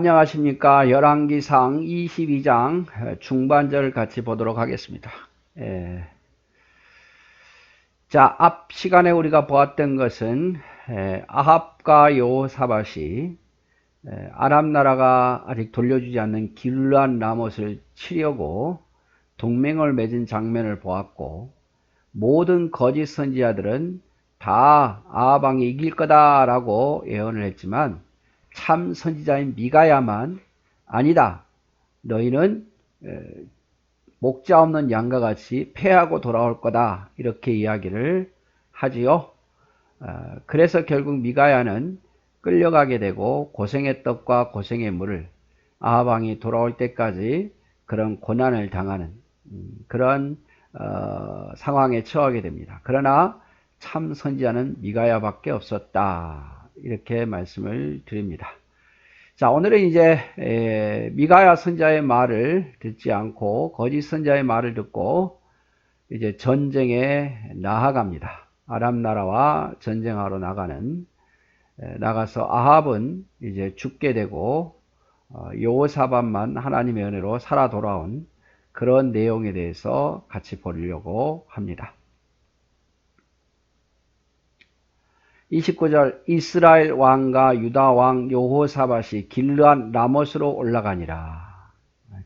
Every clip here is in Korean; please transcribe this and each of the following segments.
안녕하십니까. 열왕기상 22장 중반절 같이 보도록 하겠습니다. 예. 자, 앞 시간에 우리가 보았던 것은 아합과 여호사밧이 아람 나라가 아직 돌려주지 않는 길르앗 라못을 치려고 동맹을 맺은 장면을 보았고, 모든 거짓 선지자들은 다 아합 왕이 이길 거다라고 예언을 했지만 참 선지자인 미가야만 아니다. 너희는 목자 없는 양과 같이 패하고 돌아올 거다. 이렇게 이야기를 하지요. 그래서 결국 미가야는 끌려가게 되고 고생의 떡과 고생의 물을 아합 왕이 돌아올 때까지 그런 고난을 당하는 그런 상황에 처하게 됩니다. 그러나 참 선지자는 미가야밖에 없었다. 이렇게 말씀을 드립니다. 자, 오늘은 이제 미가야 선지자의 말을 듣지 않고 거짓 선지자의 말을 듣고 이제 전쟁에 나아갑니다. 아람 나라와 전쟁하러 나가서 아합은 이제 죽게 되고 여호사밧만 하나님의 은혜로 살아 돌아온 그런 내용에 대해서 같이 보려고 합니다. 29절 이스라엘 왕과 유다 왕 여호사밧이 길르앗 라못으로 올라가니라.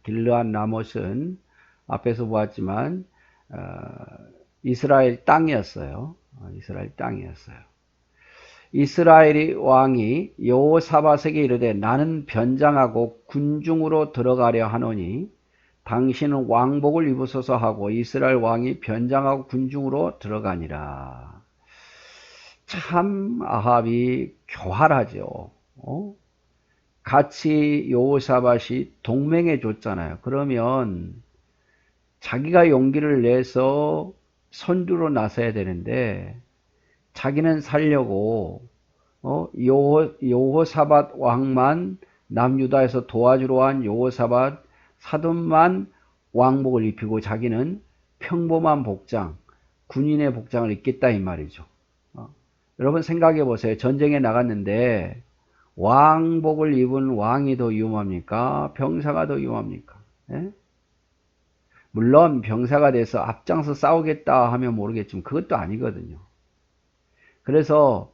길르앗 라못은 앞에서 보았지만 이스라엘 땅이었어요. 이스라엘 땅이었어요. 이스라엘의 왕이 여호사밧에게 이르되 나는 변장하고 군중으로 들어가려 하노니 당신은 왕복을 입으소서 하고 이스라엘 왕이 변장하고 군중으로 들어가니라. 참 아합이 교활하죠. 같이 여호사밧이 동맹해 줬잖아요. 그러면 자기가 용기를 내서 선두로 나서야 되는데 자기는 살려고 여호사밧 왕만 남유다에서 도와주러 한 여호사밧 사돈만 왕복을 입히고 자기는 평범한 복장, 군인의 복장을 입겠다 이 말이죠. 여러분 생각해 보세요. 전쟁에 나갔는데 왕복을 입은 왕이 더 위험합니까? 병사가 더 위험합니까? 예? 물론 병사가 돼서 앞장서 싸우겠다 하면 모르겠지만 그것도 아니거든요. 그래서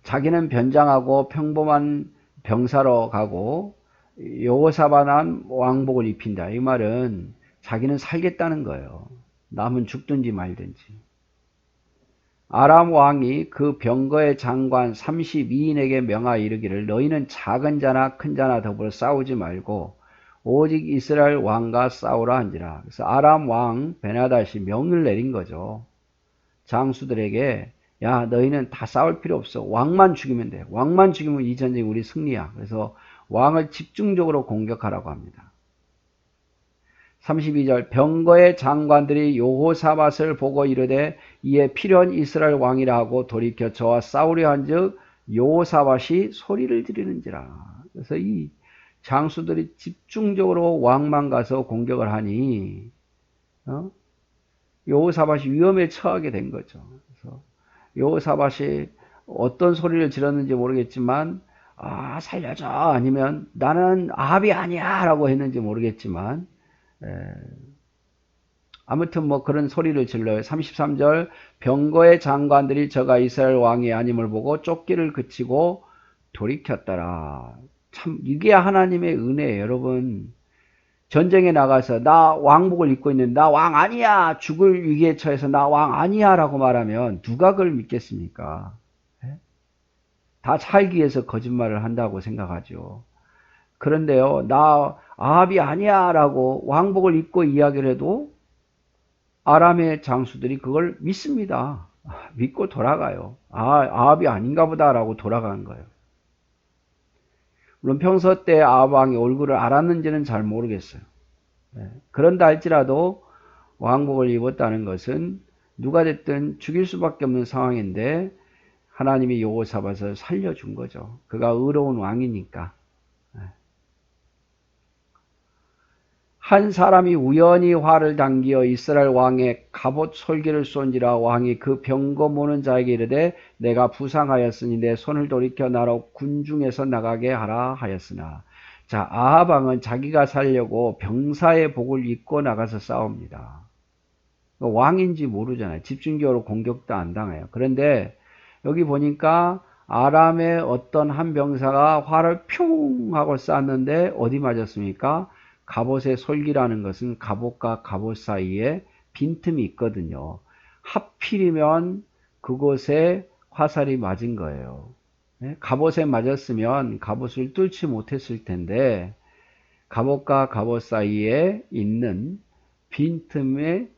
자기는 변장하고 평범한 병사로 가고 여호사밧은 왕복을 입힌다. 이 말은 자기는 살겠다는 거예요. 남은 죽든지 말든지. 아람 왕이 그 병거의 장관 32인에게 명하여 이르기를 너희는 작은 자나 큰 자나 더불어 싸우지 말고 오직 이스라엘 왕과 싸우라 한지라. 그래서 아람 왕 베나닷이 명을 내린 거죠. 장수들에게 야 너희는 다 싸울 필요 없어. 왕만 죽이면 돼. 왕만 죽이면 이 전쟁이 우리 승리야. 그래서 왕을 집중적으로 공격하라고 합니다. 32절 병거의 장관들이 여호사밧을 보고 이르되 이에 필요한 이스라엘 왕이라 하고 돌이켜 저와 싸우려 한즉 여호사밧이 소리를 지르는지라. 그래서 이 장수들이 집중적으로 왕만 가서 공격을 하니 여호사밧이 위험에 처하게 된 거죠. 그래서 여호사밧이 어떤 소리를 지렀는지 모르겠지만 살려줘 아니면 나는 아합이 아니야 라고 했는지 모르겠지만 아무튼 뭐 그런 소리를 질러요. 33절 병거의 장관들이 저가 이스라엘 왕이 아님을 보고 쫓기를 그치고 돌이켰더라. 참 이게 하나님의 은혜예요. 여러분 전쟁에 나가서 나 왕복을 입고 있는데 나 왕 아니야 죽을 위기에 처해서 나 왕 아니야 라고 말하면 누가 그걸 믿겠습니까? 다 살기 위해서 거짓말을 한다고 생각하죠. 그런데요 나 아합이 아니야 라고 왕복을 입고 이야기를 해도 아람의 장수들이 그걸 믿습니다. 믿고 돌아가요. 아합이 아닌가 보다 라고 돌아가는 거예요. 물론 평소 때 아합 왕의 얼굴을 알았는지는 잘 모르겠어요. 그런다 할지라도 왕복을 입었다는 것은 누가 됐든 죽일 수밖에 없는 상황인데 하나님이 여호사밧을 살려준 거죠. 그가 의로운 왕이니까. 한 사람이 우연히 활을 당기어 이스라엘 왕의 갑옷 솔기를 쏜지라 왕이 그 병거 모는 자에게 이르되 내가 부상하였으니 내 손을 돌이켜 나로 군중에서 나가게 하라 하였으나 자, 아합 왕은 자기가 살려고 병사의 복을 입고 나가서 싸웁니다. 왕인지 모르잖아요. 집중적으로 공격도 안 당해요. 그런데 여기 보니까 아람의 어떤 한 병사가 활을 뿅 하고 쐈는데 어디 맞았습니까? 갑옷의 솔기라는 것은 갑옷과 갑옷 사이에 빈틈이 있거든요. 하필이면 그곳에 화살이 맞은 거예요. 갑옷에 맞았으면 갑옷을 뚫지 못했을 텐데 갑옷과 갑옷 사이에 있는 빈틈에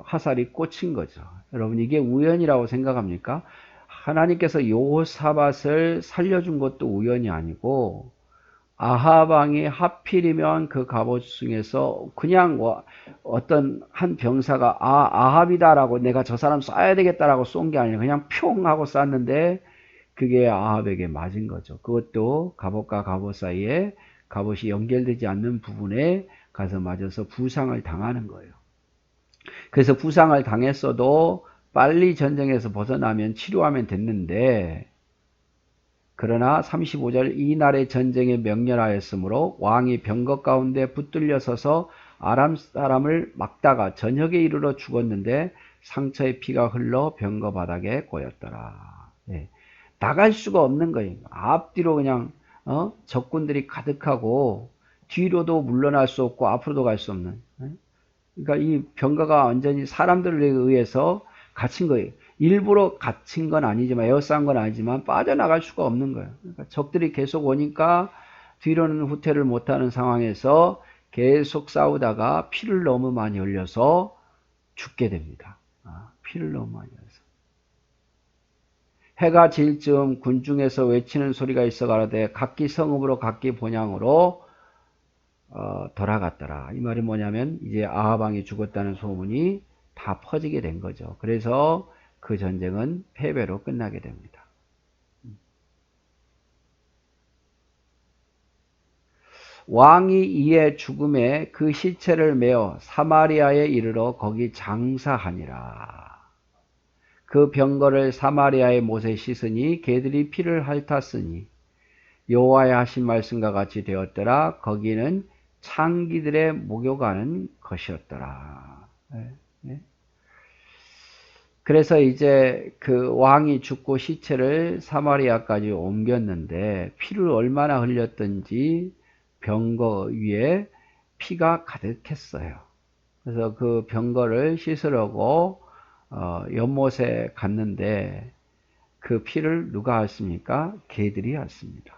화살이 꽂힌 거죠. 여러분, 이게 우연이라고 생각합니까? 하나님께서 여호사밧을 살려준 것도 우연이 아니고 아합 왕이 하필이면 그 갑옷 중에서 그냥 어떤 한 병사가 아합이다라고 내가 저 사람 쏴야 되겠다라고 쏜 게 아니라 그냥 평 하고 쐈는데 그게 아합에게 맞은 거죠. 그것도 갑옷과 갑옷 사이에 갑옷이 연결되지 않는 부분에 가서 맞아서 부상을 당하는 거예요. 그래서 부상을 당했어도 빨리 전쟁에서 벗어나면 치료하면 됐는데, 그러나 35절 이날의 전쟁에 명렬하였으므로 왕이 병거 가운데 붙들려 서서 아람 사람을 막다가 저녁에 이르러 죽었는데 상처의 피가 흘러 병거 바닥에 고였더라. 예. 나갈 수가 없는 거예요. 앞뒤로 그냥 적군들이 가득하고 뒤로도 물러날 수 없고 앞으로도 갈 수 없는. 그러니까 이 병거가 완전히 사람들에 의해서 갇힌 거예요. 일부러 갇힌 건 아니지만, 에워싼 건 아니지만 빠져나갈 수가 없는 거예요. 그러니까 적들이 계속 오니까 뒤로는 후퇴를 못하는 상황에서 계속 싸우다가 피를 너무 많이 흘려서 죽게 됩니다. 피를 너무 많이 흘려서. 해가 질 즈음 군중에서 외치는 소리가 있어 가로되 각기 성읍으로 각기 본향으로 돌아갔더라. 이 말이 뭐냐면 이제 아합 왕이 죽었다는 소문이 다 퍼지게 된 거죠. 그래서 그 전쟁은 패배로 끝나게 됩니다. 왕이 이에 죽음에 그 시체를 메어 사마리아에 이르러 거기 장사하니라. 그 병거를 사마리아의 못에 씻으니 개들이 피를 핥았으니 여호와의 하신 말씀과 같이 되었더라. 거기는 창기들의 목욕하는 것이었더라. 그래서 이제 그 왕이 죽고 시체를 사마리아까지 옮겼는데 피를 얼마나 흘렸던지 병거 위에 피가 가득했어요. 그래서 그 병거를 씻으려고 연못에 갔는데 그 피를 누가 핥습니까? 개들이 핥습니다.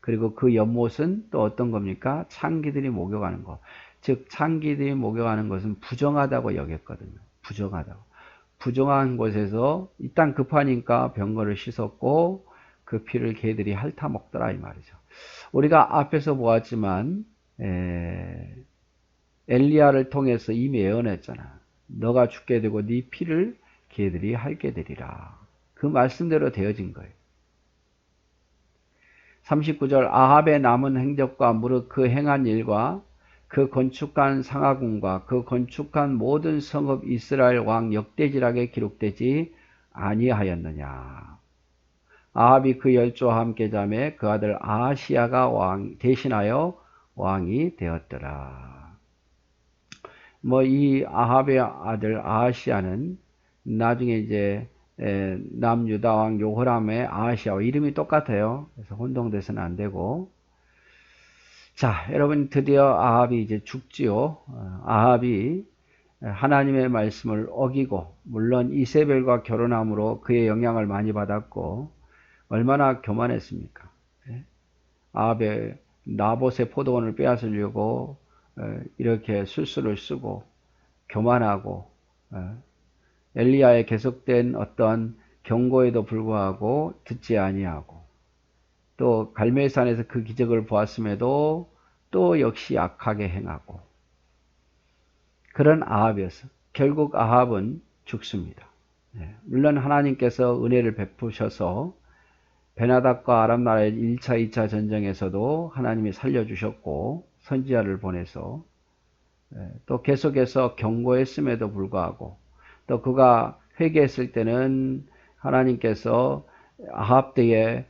그리고 그 연못은 또 어떤 겁니까? 창기들이 목욕하는 것. 즉 창기들이 목욕하는 것은 부정하다고 여겼거든요. 부정하다고. 부정한 곳에서 일단 급하니까 병거를 씻었고 그 피를 개들이 핥아 먹더라 이 말이죠. 우리가 앞에서 보았지만 엘리야를 통해서 이미 예언했잖아. 너가 죽게 되고 네 피를 개들이 핥게 되리라. 그 말씀대로 되어진 거예요. 39절 아합의 남은 행적과 무릇 그 행한 일과 그 건축한 상하궁과 그 건축한 모든 성읍 이스라엘 왕 역대지락에 기록되지 아니하였느냐. 아합이 그 열조와 함께 잠에 그 아들 아하시야가 대신하여 왕이 되었더라. 이 아합의 아들 아하시야는 나중에 이제 남유다 왕 요호람의 아하시야와 이름이 똑같아요. 그래서 혼동돼서는 안 되고. 자, 여러분 드디어 아합이 이제 죽지요. 아합이 하나님의 말씀을 어기고 물론 이세벨과 결혼함으로 그의 영향을 많이 받았고 얼마나 교만했습니까? 아합의 나봇의 포도원을 빼앗으려고 이렇게 술수를 쓰고 교만하고 엘리야의 계속된 어떤 경고에도 불구하고 듣지 아니하고 또 갈멜산에서 그 기적을 보았음에도 또 역시 악하게 행하고 그런 아합이었어. 결국 아합은 죽습니다. 물론 하나님께서 은혜를 베푸셔서 베나닥과 아람 나라의 1차, 2차 전쟁에서도 하나님이 살려주셨고 선지자를 보내서 또 계속해서 경고했음에도 불구하고 또 그가 회개했을 때는 하나님께서 아합 때에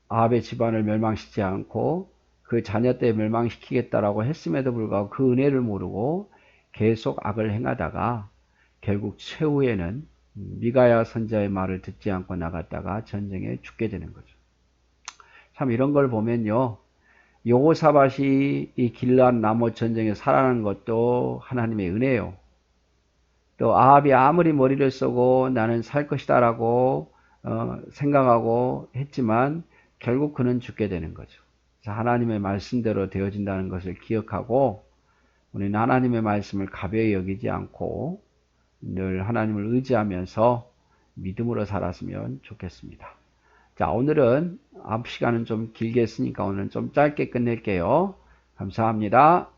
아합의 집안을 멸망시키지 않고 그 자녀 때 멸망시키겠다라고 했음에도 불구하고 그 은혜를 모르고 계속 악을 행하다가 결국 최후에는 미가야 선자의 말을 듣지 않고 나갔다가 전쟁에 죽게 되는 거죠. 참 이런 걸 보면요. 여호사밧이 이 길앗 라못 전쟁에 살아난 것도 하나님의 은혜예요. 또 아합이 아무리 머리를 쓰고 나는 살 것이다라고 생각하고 했지만 결국 그는 죽게 되는 거죠. 그래서 하나님의 말씀대로 되어진다는 것을 기억하고 우리는 하나님의 말씀을 가벼이 여기지 않고 늘 하나님을 의지하면서 믿음으로 살았으면 좋겠습니다. 자, 오늘은 앞 시간은 좀 길게 했으니까 오늘은 좀 짧게 끝낼게요. 감사합니다.